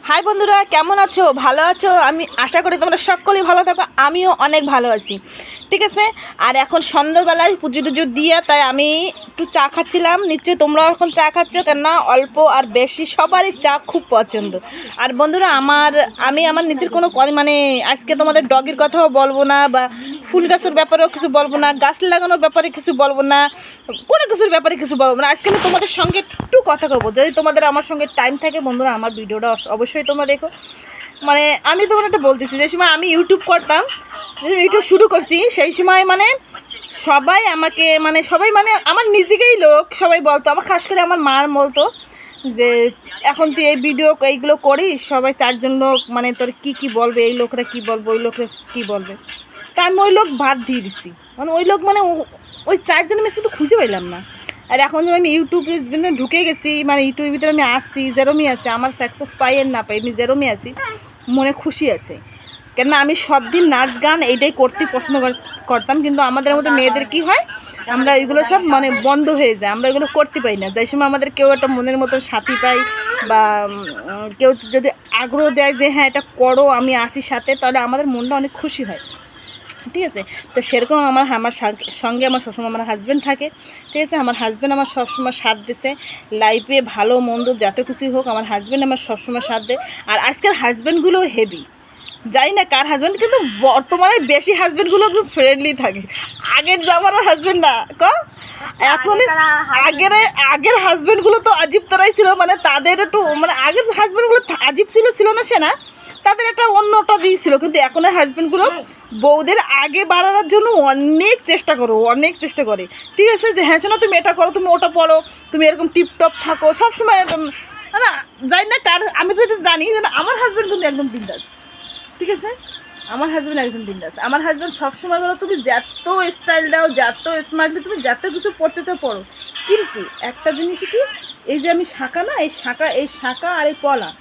High বন্ধুরা, কেমন আছো? ভালো আছো? আমি আশা করি তোমরা সকলেই ভালো থাকো। আমিও অনেক ভালো আছি, ঠিক আছে। আর এখন সন্ধ্যাবেলায় পুজো টুজো দিয়ে তাই আমি একটু চা খাচ্ছিলাম। নিশ্চয়ই তোমরাও এখন চা খাচ্ছ, কেননা অল্প আর বেশি সবারই চা খুব পছন্দ। আর বন্ধুরা, আমি আমার নিজের কোনো মানে আজকে তোমাদের ডগের কথাও বলবো না, বা ফুল গাছের ব্যাপারেও কিছু বলবো না, গাছ লাগানোর ব্যাপারে কিছু বলবো না, কোনো কিছুর ব্যাপারে কিছু বলবো না। আজকে আমি তোমাদের সঙ্গে একটু কথা বলবো। যদি তোমাদের আমার সঙ্গে টাইম থাকে বন্ধুরা, আমার ভিডিওটা অবশ্যই তোমরা দেখো। মানে আমি তোমার একটা বলতেছি, যে সময় আমি ইউটিউব করতাম, ইউটিউব শুরু করছি, সেই সময় মানে সবাই আমাকে সবাই আমার নিজেকেই লোক সবাই বলতো, আমার খাস করে আমার মার বলতো যে এখন তুই এই ভিডিও এইগুলো করিস, সবাই চারজন লোক তোর কি বলবে, এই লোকরা কি বলবে, ওই লোকরা কি বলবে। তা আমি ওই লোক বাদ দিয়ে দিচ্ছি। ওই লোক ওই চারজনের মেসে তো খুঁজে পাইলাম না। আর এখন যখন আমি ইউটিউবে ঢুকে গেছি, ইউটিউবের ভিতরে আমি আসছি, যেরমই আছে, আমার সাকসেস পাই আর না পাই, আমি যেরমই আছি মনে খুশি আছে। কেননা আমি সব দিন নাচ গান এইটাই করতে পছন্দ করতাম, কিন্তু আমাদের মধ্যে মেয়েদের কি হয়, আমরা এগুলো সব বন্ধ হয়ে যায়, আমরা এগুলো করতে পারি না। যাই সময় আমাদের কেউ একটা মনের মতো সাথী পাই, বা কেউ যদি আগ্রহ দেয় যে হ্যাঁ এটা করো, আমি আছি সাথে, তাহলে আমাদের মনটা অনেক খুশি হয়, ঠিক আছে। তো সেরকম আমার সঙ্গে আমার সবসময় আমার হাজব্যান্ড থাকে, ঠিক আছে। আমার হাজব্যান্ড আমার সবসময় সাথ দিছে লাইফে, ভালো মন্দ যত কিছুই হোক, আমার হাজব্যান্ড আমার সবসময় সাথ দেয়। আর আজকের হাজব্যান্ডগুলো হেভি, জানি না কার হাজব্যান্ড, কিন্তু বর্তমানে বেশি হাজব্যান্ডগুলো একদম ফ্রেন্ডলি থাকে। আগের জামানার হাজব্যান্ড না এখন আগের হাজব্যান্ডগুলো তো আজীব তারাই ছিল, তাদের একটু আগের হাজব্যান্ডগুলো আজীব ছিল না, সে না, তাদের একটা অন্যটা দিয়েছিল। কিন্তু এখনের হাজব্যান্ডগুলো বউদের আগে বাড়ানোর জন্য অনেক চেষ্টা করে, ঠিক আছে। যে হ্যাঁ শোনো, তুমি এটা করো, তুমি ওটা পড়ো, তুমি এরকম টিপটপ থাকো সবসময়, না জানি না কার, আমি তো এটা জানি যে আমার হাজব্যান্ড কিন্তু একদম বিন্দাস, ঠিক আছে। আমার হাজব্যান্ড একদম বিন্দাস। আমার হাজব্যান্ড সবসময় বলো, তুমি যত স্টাইল দাও, যত স্মার্টলি, তুমি যত কিছু পড়তে চাও পড়ো, কিন্তু একটা জিনিস কি, এই যে আমি শাঁখা না, এই শাঁখা আর এই পলা,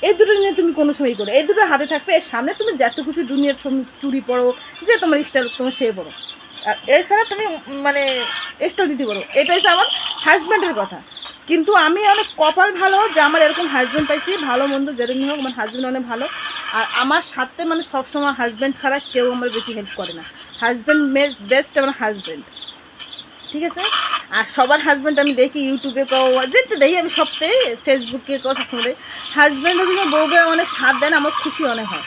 এই দুটো নিয়ে তুমি কোনো সময় করো, এই দুটো হাতে থাকবে, এর সামনে তুমি যত কিছু দুনিয়ার চুরি পড়ো, যে তোমার স্টাইল তোমার সে পড়ো, আর এছাড়া তুমি স্টাইল দিতে পারো। এটা হচ্ছে আমার হাজব্যান্ডের কথা। কিন্তু আমি অনেক কপাল ভালো যে আমার এরকম হাজব্যান্ড পাইছি, ভালো মন্দ যেরকমই হোক আমার হাজব্যান্ড অনেক ভালো। আর আমার সাথে সবসময় হাজব্যান্ড ছাড়া কেউ আমার বেশি হেল্প করে না। হাজব্যান্ড বেস্ট আমার হাজব্যান্ড, ঠিক আছে। আর সবার হাজব্যান্ড আমি দেখি ইউটিউবে কেউ যেতে দেখি, আমি সপ্তাহে ফেসবুকে কেউ সবসময় দেখি হাজব্যান্ডও কিন্তু বউকে অনেক সাথ দেন, আমার খুশি অনেক হয়।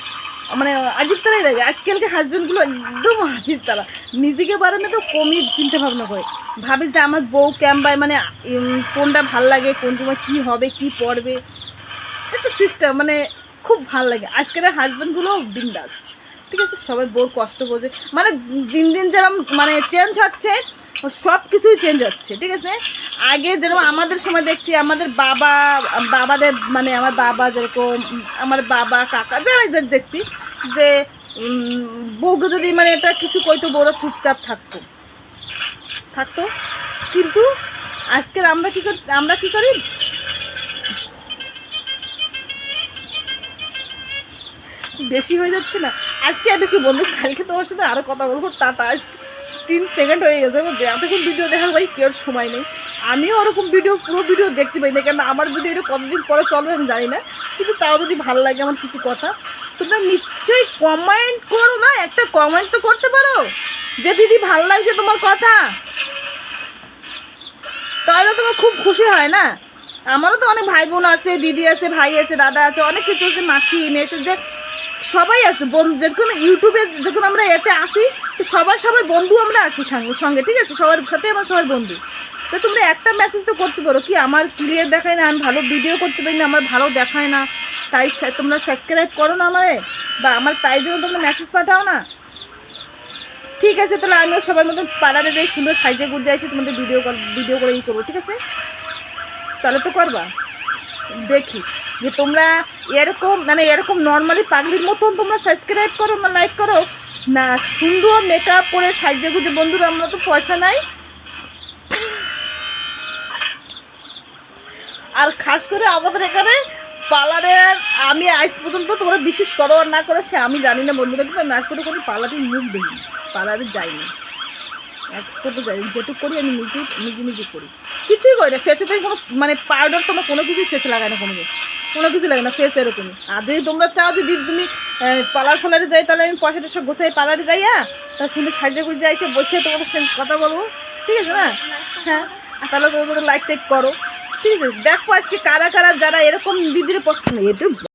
আজীব তারাই লাগে আজকালকে হাজব্যান্ডগুলো, একদম আজীব তারা, নিজেকে পারে না তো কমই চিন্তা ভাবনা করে, ভাবি যে আমার বউ ক্যাম্বায় কোনটা ভাল লাগে, কোন সময় কী হবে, কি পড়বে, একটা সিস্টেম খুব ভাল লাগে। আজকের হাজব্যান্ডগুলো বিন্দাস, ঠিক আছে। সবাই বউর কষ্ট বোঝে, দিন দিন যেরকম চেঞ্জ হচ্ছে, সব কিছুই চেঞ্জ হচ্ছে, ঠিক আছে। আগে যেরকম আমাদের সময় দেখছি, আমাদের বাবাদের আমার বাবা যেরকম, আমার বাবা কাকা যারা দেখছি যে বউকে যদি এটা কিছু কইতো, বউরা চুপচাপ থাকতো। কিন্তু আজকের আমরা কি করি, বেশি হয়ে যাচ্ছে না। আজকে এত কি বন্ধু, কালকে তোমার সাথে আরও কথা বলবো। টাটা, 3 সেকেন্ড হয়ে গেছে, বুঝছি। এতক্ষণ ভিডিও দেখার ভাই কেউ সময় নেই। আমিও ওরকম পুরো ভিডিও দেখতে পাই না, কেন আমার ভিডিও এটা কতদিন পরে চলবে আমি জানি না। কিন্তু তাও যদি ভালো লাগে আমার কিছু কথা, তোমরা নিশ্চয়ই কমেন্ট করো না, একটা কমেন্ট তো করতে পারো যে দিদি ভালো লাগছে তোমার কথা, তাহলে তোমার খুব খুশি হয় না। আমারও তো অনেক ভাই বোন আছে, দিদি আছে, ভাই আছে, দাদা আছে, অনেক কিছু আছে, মাসি মেসে, যে সবাই আছে বন্ধু। যখন ইউটিউবে যখন আমরা এতে আসি, তো সবার বন্ধু আমরা আছি সঙ্গে, ঠিক আছে। সবার সাথে আমার সবার বন্ধু। তো তোমরা একটা মেসেজ তো করতে পারো, কি আমার ক্লিয়ার দেখায় না, আমি ভালো ভিডিও করতে পারি না, আমার ভালো দেখায় না, তাই তোমরা সাবস্ক্রাইব করো না আমারে, বা আমার তাই জন্য তোমরা মেসেজ পাঠাও না, ঠিক আছে। তাহলে আমিও সবার মতন পার্লারে যাই, সুন্দর সাইজে গুজে এসে তোমাদের ভিডিও করে করবো, ঠিক আছে। তাহলে তো করবা, দেখি যে তোমরা এরকম নর্মালি পাগলির মতন তোমরা সাবস্ক্রাইব করো না, লাইক করো না, সুন্দর মেকআপ করে সাইজে গুজে। বন্ধুরা, আমরা তো পয়সা নাই, আর খাস করে আমাদের এখানে পার্লারে আমি আজ পর্যন্ত, তোমরা বিশ্বাস করো আর না করো সে আমি জানি না বন্ধুরা, কিন্তু আমি আজ পর্যন্ত কোনো পার্লারের মুখ দিইনি, পার্লারে যাইনি, এক্সপোর্টও যাই, যেটুকু করি আমি নিজে করি, কিছুই করি না। ফেসে কোনো পাউডার তোমার কোনো কিছুই ফেসে লাগাই না কোনো, কোনো কিছু লাগে না, ফেস এরকমই। আর যদি তোমরা চাও যে দিদি তুমি পার্লার ফালারে যাই, তাহলে আমি পয়সাটা সব গোছাই পার্লারে যাইয়া তা সুন্দর সাজে গুজে এসে বসে তোমাদের সঙ্গে কথা বলবো, ঠিক আছে না? হ্যাঁ, আর তাহলে তোমরা লাইক টাইক করো, ঠিক আছে? দেখো আজকে কারা কারা যারা এরকম দিদির পছন্দ, একটু